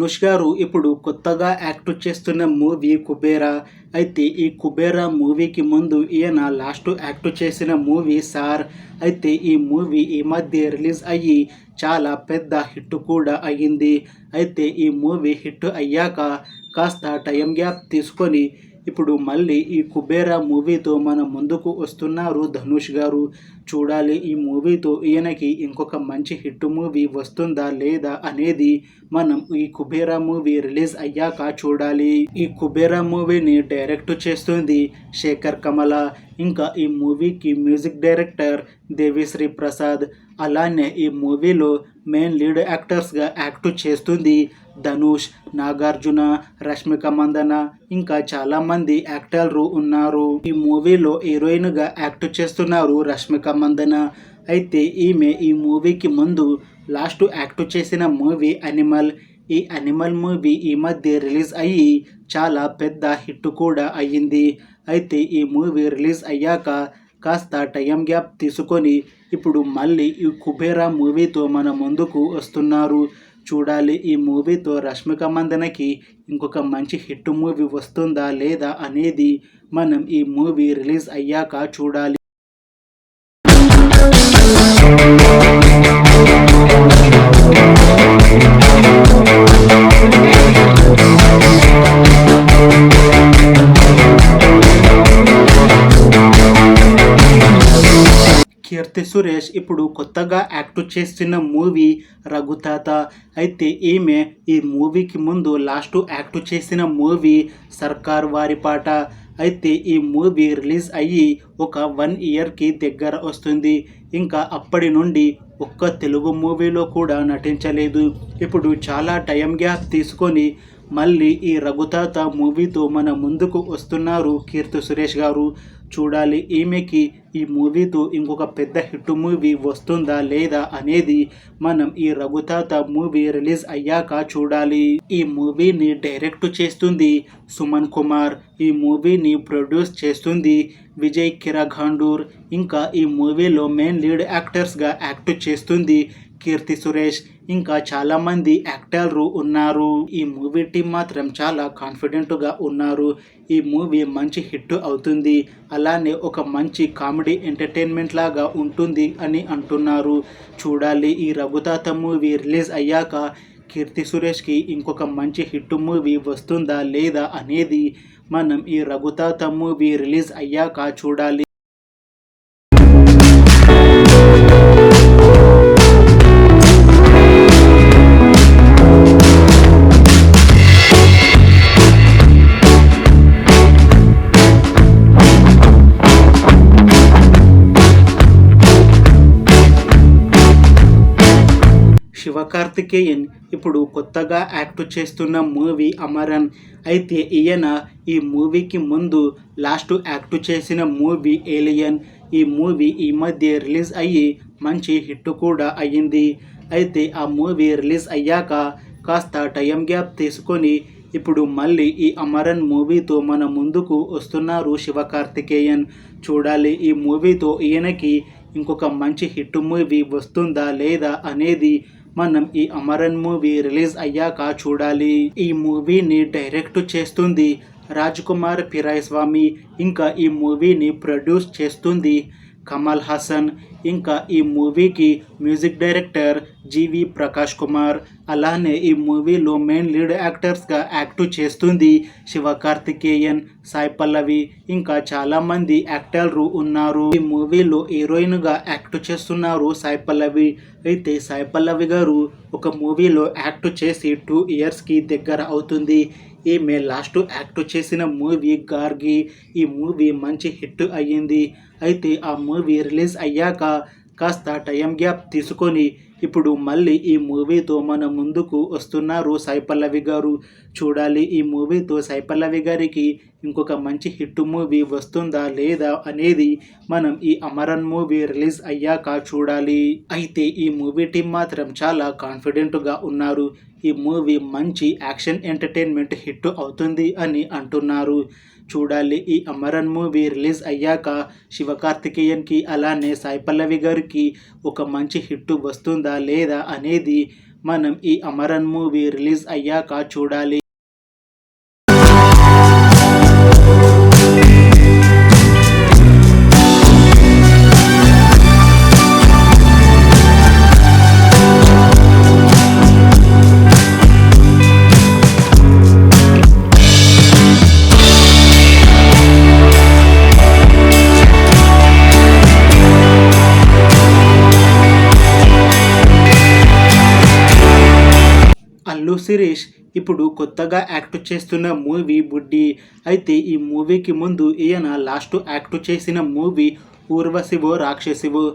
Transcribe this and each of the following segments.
ధనుష్ గారు ఇప్పుడు కొత్తగా యాక్ట్ చేస్తున్న మూవీ కుబేరా. అయితే ఈ కుబేరా మూవీకి ముందు ఈయన లాస్ట్ యాక్ట్ చేసిన మూవీ సార్. అయితే ఈ మూవీ ఈ మధ్య రిలీజ్ అయ్యి చాలా పెద్ద హిట్ కూడా అయ్యింది. అయితే ఈ మూవీ హిట్ అయ్యాక కాస్త టైం గ్యాప్ తీసుకొని ఇప్పుడు మళ్ళీ ఈ కుబేరా మూవీతో మన ముందుకు వస్తున్నారు ధనుష్ గారు. చూడాలి ఈ మూవీతో ఈయనకి ఇంకొక మంచి హిట్ మూవీ వస్తుందా లేదా అనేది మనం ఈ కుబేరా మూవీ రిలీజ్ అయ్యాక చూడాలి. ఈ కుబేరా మూవీని డైరెక్ట్ చేస్తుంది శేఖర్ కమల. ఇంకా ఈ మూవీకి మ్యూజిక్ డైరెక్టర్ దేవిశ్రీ ప్రసాద్. అలానే ఈ మూవీలో మెయిన్ లీడ్ యాక్టర్స్గా యాక్ట్ చేస్తుంది ధనుష్, నాగార్జున, రష్మిక మందన, ఇంకా చాలామంది యాక్టర్లు ఉన్నారు. ఈ మూవీలో హీరోయిన్గా యాక్ట్ చేస్తున్నారు రష్మిక మందన. అయితే ఈమె ఈ మూవీకి ముందు లాస్ట్ యాక్ట్ చేసిన మూవీ అనిమల్. ఈ అనిమల్ మూవీ ఈ మధ్య రిలీజ్ అయ్యి చాలా పెద్ద హిట్ కూడా అయ్యింది. అయితే ఈ మూవీ రిలీజ్ అయ్యాక కాస్త టైం గ్యాప్ తీసుకొని ఇప్పుడు మళ్ళీ ఈ కుబేరా మూవీతో మన ముందుకు వస్తున్నారు. చూడాలి ఈ మూవీతో రష్మిక మందనకి ఇంకొక మంచి హిట్ మూవీ వస్తుందా లేదా అనేది మనం ఈ మూవీ రిలీజ్ అయ్యాక చూడాలి. కీర్తి సురేష్ ఇప్పుడు కొత్తగా యాక్ట్ చేస్తున్న మూవీ రఘుతాత. అయితే ఈమె ఈ మూవీకి ముందు లాస్ట్ యాక్ట్ చేసిన మూవీ సర్కార్ వారి పాట. అయితే ఈ మూవీ రిలీజ్ అయ్యి ఒక 1 ఇయర్కి దగ్గర వస్తుంది. ఇంకా అప్పటి నుండి ఒక్క తెలుగు మూవీలో కూడా నటించలేదు. ఇప్పుడు చాలా టైం గ్యాప్ తీసుకొని మళ్ళీ ఈ రఘుతాత మూవీతో మన ముందుకు వస్తున్నారు కీర్తి సురేష్ గారు. చూడాలి ఈమెకి ఈ మూవీతో ఇంకొక పెద్ద హిట్ మూవీ వస్తుందా లేదా అనేది మనం ఈ రఘుతాత మూవీ రిలీజ్ అయ్యాక చూడాలి. ఈ మూవీని డైరెక్ట్ చేస్తుంది సుమన్ కుమార్. ఈ మూవీని ప్రొడ్యూస్ చేస్తుంది విజయ్ కిరఘాండూర్. ఇంకా ఈ మూవీలో మెయిన్ లీడ్ యాక్టర్స్గా యాక్ట్ చేస్తుంది కీర్తి సురేష్. ఇంకా చాలామంది యాక్టర్లు ఉన్నారు. ఈ మూవీ టీం మాత్రం చాలా కాన్ఫిడెంట్గా ఉన్నారు. ఈ మూవీ మంచి హిట్ అవుతుంది, అలానే ఒక మంచి కామెడీ ఎంటర్టైన్మెంట్ లాగా ఉంటుంది అని అంటున్నారు. చూడాలి ఈ రఘుతాత మూవీ రిలీజ్ అయ్యాక కీర్తి సురేష్కి ఇంకొక మంచి హిట్ మూవీ వస్తుందా లేదా అనేది మనం ఈ రఘుతాత మూవీ రిలీజ్ అయ్యాక చూడాలి. శివకార్తికేయన్ ఇప్పుడు కొత్తగా యాక్ట్ చేస్తున్న మూవీ అమరన్. అయితే ఈయన ఈ మూవీకి ముందు లాస్ట్ యాక్ట్ చేసిన మూవీ ఏలియన్. ఈ మూవీ ఈ మధ్య రిలీజ్ అయ్యి మంచి హిట్ కూడా అయ్యింది. అయితే ఆ మూవీ రిలీజ్ అయ్యాక కాస్త టైం గ్యాప్ తీసుకొని ఇప్పుడు మళ్ళీ ఈ అమరన్ మూవీతో మన ముందుకు వస్తున్నారు శివకార్తికేయన్. చూడాలి ఈ మూవీతో ఈయనకి ఇంకొక మంచి హిట్ మూవీ వస్తుందా లేదా అనేది మనం ఈ అమరన్ మూవీ రిలీజ్ అయ్యాక చూడాలి. ఈ మూవీని డైరెక్ట్ చేస్తుంది రాజ్ కుమార్ పిరాయస్వామి. ఇంకా ఈ మూవీని ప్రొడ్యూస్ చేస్తుంది కమల్ హాసన్. ఇంకా ఈ మూవీకి మ్యూజిక్ డైరెక్టర్ జీవి ప్రకాష్ కుమార్. అలానే ఈ మూవీలో మెయిన్ లీడ్ యాక్టర్స్గా యాక్ట్ చేస్తుంది శివకార్తికేయన్, సాయి పల్లవి, ఇంకా చాలామంది యాక్టర్లు ఉన్నారు. ఈ మూవీలో హీరోయిన్గా యాక్ట్ చేస్తున్నారు సాయి పల్లవి. అయితే సాయి పల్లవి గారు ఒక మూవీలో యాక్ట్ చేసి 2 ఇయర్స్కి దగ్గర అవుతుంది. ఈమె లాస్ట్ యాక్ట్ చేసిన మూవీ గార్గి. ఈ మూవీ మంచి హిట్ అయ్యింది. అయితే ఆ మూవీ రిలీజ్ అయ్యాక కాస్త టైం గ్యాప్ తీసుకొని ఇప్పుడు మళ్ళీ ఈ మూవీతో మన ముందుకు వస్తున్నారు సాయి పల్లవి గారు. చూడాలి ఈ మూవీతో సాయి పల్లవి గారికి ఇంకొక మంచి హిట్ మూవీ వస్తుందా లేదా అనేది మనం ఈ అమరన్ మూవీ రిలీజ్ అయ్యాక చూడాలి. అయితే ఈ మూవీ టీం మాత్రం చాలా కాన్ఫిడెంట్గా ఉన్నారు. ఈ మూవీ మంచి యాక్షన్ ఎంటర్టైన్మెంట్ హిట్ అవుతుంది అని అంటున్నారు. చూడాలి ఈ అమరన్ మూవీ రిలీజ్ అయ్యాక శివకార్తికేయన్కి అలానే సాయి పల్లవి గారికి ఒక మంచి హిట్ వస్తుందా లేదా అనేది మనం ఈ అమరన్ మూవీ రిలీజ్ అయ్యాక చూడాలి. అల్లు శిరీష్ ఇప్పుడు కొత్తగా యాక్ట్ చేస్తున్న మూవీ బుడ్డి. అయితే ఈ మూవీకి ముందు ఈయన లాస్ట్ యాక్ట్ చేసిన మూవీ ఊర్వశివో రాక్షసివో.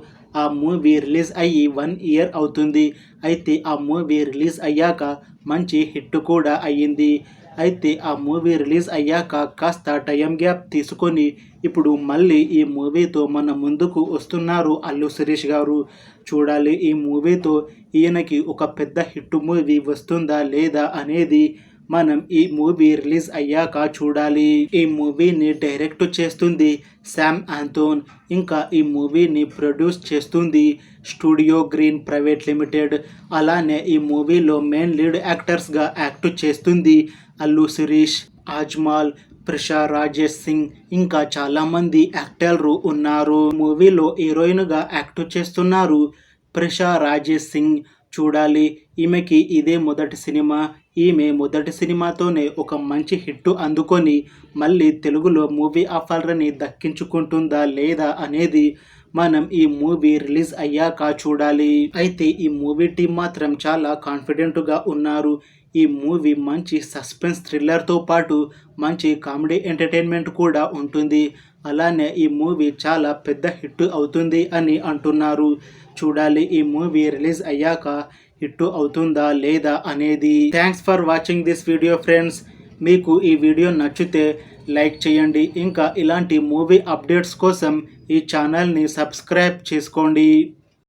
ఆ మూవీ రిలీజ్ అయ్యి 1 ఇయర్ అవుతుంది. అయితే ఆ మూవీ రిలీజ్ అయ్యాక మంచి హిట్ కూడా అయ్యింది. అయితే ఆ మూవీ రిలీజ్ అయ్యాక కాస్త టైం గ్యాప్ తీసుకొని ఇప్పుడు మళ్ళీ ఈ మూవీతో మన ముందుకు వస్తున్నారు అల్లు శిరీష్ గారు. చూడాలి ఈ మూవీతో ఈయనకి ఒక పెద్ద హిట్ మూవీ వస్తుందా లేదా అనేది మనం ఈ మూవీ రిలీజ్ అయ్యాక చూడాలి. ఈ మూవీని డైరెక్ట్ చేస్తుంది శామ్ ఆంథోన్. ఇంకా ఈ మూవీని ప్రొడ్యూస్ చేస్తుంది స్టూడియో గ్రీన్ ప్రైవేట్ లిమిటెడ్. అలానే ఈ మూవీలో మెయిన్ లీడ్ యాక్టర్స్గా యాక్ట్ చేస్తుంది అల్లు శిరీష్, అజ్మల్, ప్రిషా రాజేష్ సింగ్, ఇంకా చాలామంది యాక్టర్లు ఉన్నారు. మూవీలో హీరోయిన్గా యాక్ట్ చేస్తున్నారు ప్రిషా రాజేష్ సింగ్. చూడాలి, ఈమెకి ఇదే మొదటి సినిమా. ఈమె మొదటి సినిమాతోనే ఒక మంచి హిట్ అందుకొని మళ్ళీ తెలుగులో మూవీ ఆఫర్ని దక్కించుకుంటుందా లేదా అనేది మనం ఈ మూవీ రిలీజ్ అయ్యాక చూడాలి. అయితే ఈ మూవీ టీం మాత్రం చాలా కాన్ఫిడెంట్గా ఉన్నారు. ఈ మూవీ మంచి సస్పెన్స్ థ్రిల్లర్తో పాటు మంచి కామెడీ ఎంటర్టైన్మెంట్ కూడా ఉంటుంది. అలానే ఈ మూవీ చాలా పెద్ద హిట్ అవుతుంది అని అంటున్నారు. చూడాలి ఈ మూవీ రిలీజ్ అయ్యాక హిట్ అవుతుందా లేదా అనేది. Thanks for watching this video friends. మీకు ఈ వీడియో నచ్చితే లైక్ చేయండి. ఇంకా ఇలాంటి మూవీ అప్డేట్స్ కోసం ఈ ఛానల్ని సబ్స్క్రైబ్ చేసుకోండి.